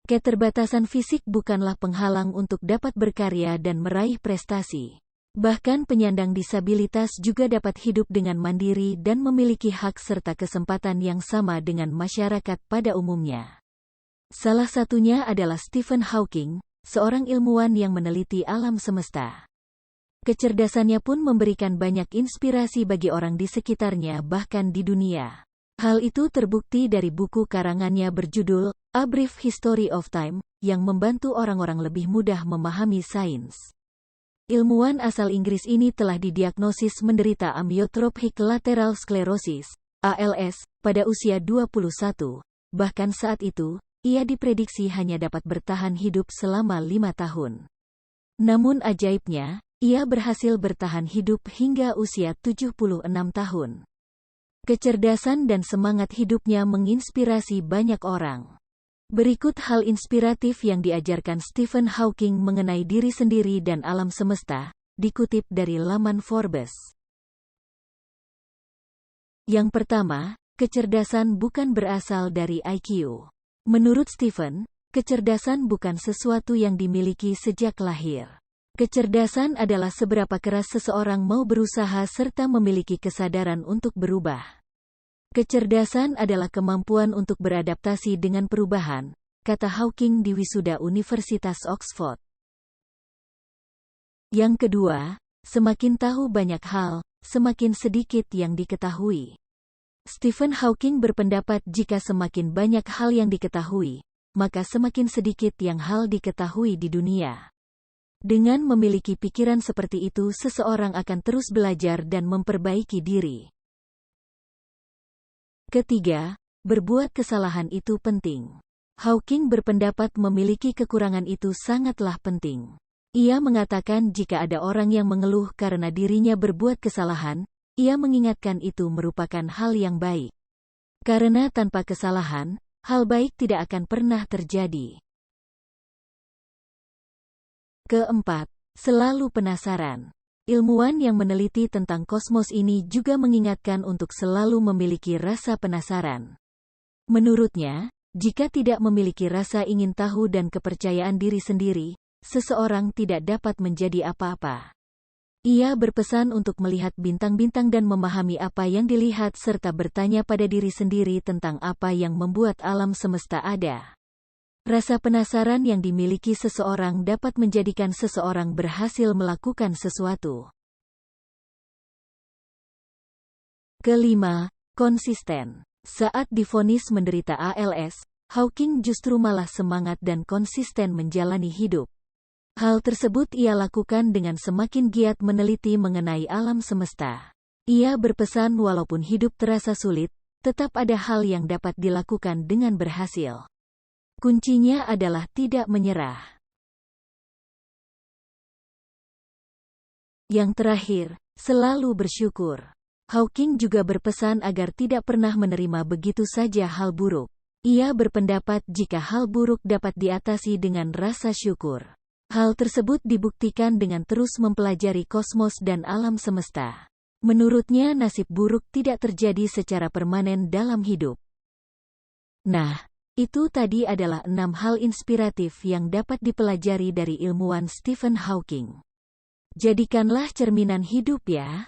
Keterbatasan fisik bukanlah penghalang untuk dapat berkarya dan meraih prestasi. Bahkan penyandang disabilitas juga dapat hidup dengan mandiri dan memiliki hak serta kesempatan yang sama dengan masyarakat pada umumnya. Salah satunya adalah Stephen Hawking, seorang ilmuwan yang meneliti alam semesta. Kecerdasannya pun memberikan banyak inspirasi bagi orang di sekitarnya bahkan di dunia. Hal itu terbukti dari buku karangannya berjudul A Brief History of Time, yang membantu orang-orang lebih mudah memahami sains. Ilmuwan asal Inggris ini telah didiagnosis menderita amyotrophic lateral sclerosis, ALS, pada usia 21. Bahkan saat itu, ia diprediksi hanya dapat bertahan hidup selama 5 tahun. Namun ajaibnya, ia berhasil bertahan hidup hingga usia 76 tahun. Kecerdasan dan semangat hidupnya menginspirasi banyak orang. Berikut hal inspiratif yang diajarkan Stephen Hawking mengenai diri sendiri dan alam semesta, dikutip dari laman Forbes. Yang pertama, kecerdasan bukan berasal dari IQ. Menurut Stephen, kecerdasan bukan sesuatu yang dimiliki sejak lahir. Kecerdasan adalah seberapa keras seseorang mau berusaha serta memiliki kesadaran untuk berubah. Kecerdasan adalah kemampuan untuk beradaptasi dengan perubahan, kata Hawking di wisuda Universitas Oxford. Yang kedua, semakin tahu banyak hal, semakin sedikit yang diketahui. Stephen Hawking berpendapat jika semakin banyak hal yang diketahui, maka semakin sedikit yang hal diketahui di dunia. Dengan memiliki pikiran seperti itu, seseorang akan terus belajar dan memperbaiki diri. Ketiga, berbuat kesalahan itu penting. Hawking berpendapat memiliki kekurangan itu sangatlah penting. Ia mengatakan jika ada orang yang mengeluh karena dirinya berbuat kesalahan, ia mengingatkan itu merupakan hal yang baik. Karena tanpa kesalahan, hal baik tidak akan pernah terjadi. Keempat, selalu penasaran. Ilmuwan yang meneliti tentang kosmos ini juga mengingatkan untuk selalu memiliki rasa penasaran. Menurutnya, jika tidak memiliki rasa ingin tahu dan kepercayaan diri sendiri, seseorang tidak dapat menjadi apa-apa. Ia berpesan untuk melihat bintang-bintang dan memahami apa yang dilihat serta bertanya pada diri sendiri tentang apa yang membuat alam semesta ada. Rasa penasaran yang dimiliki seseorang dapat menjadikan seseorang berhasil melakukan sesuatu. Kelima, konsisten. Saat divonis menderita ALS, Hawking justru malah semangat dan konsisten menjalani hidup. Hal tersebut ia lakukan dengan semakin giat meneliti mengenai alam semesta. Ia berpesan walaupun hidup terasa sulit, tetap ada hal yang dapat dilakukan dengan berhasil. Kuncinya adalah tidak menyerah. Yang terakhir, selalu bersyukur. Hawking juga berpesan agar tidak pernah menerima begitu saja hal buruk. Ia berpendapat jika hal buruk dapat diatasi dengan rasa syukur. Hal tersebut dibuktikan dengan terus mempelajari kosmos dan alam semesta. Menurutnya nasib buruk tidak terjadi secara permanen dalam hidup. Nah, itu tadi adalah 6 hal inspiratif yang dapat dipelajari dari ilmuwan Stephen Hawking. Jadikanlah cerminan hidup ya.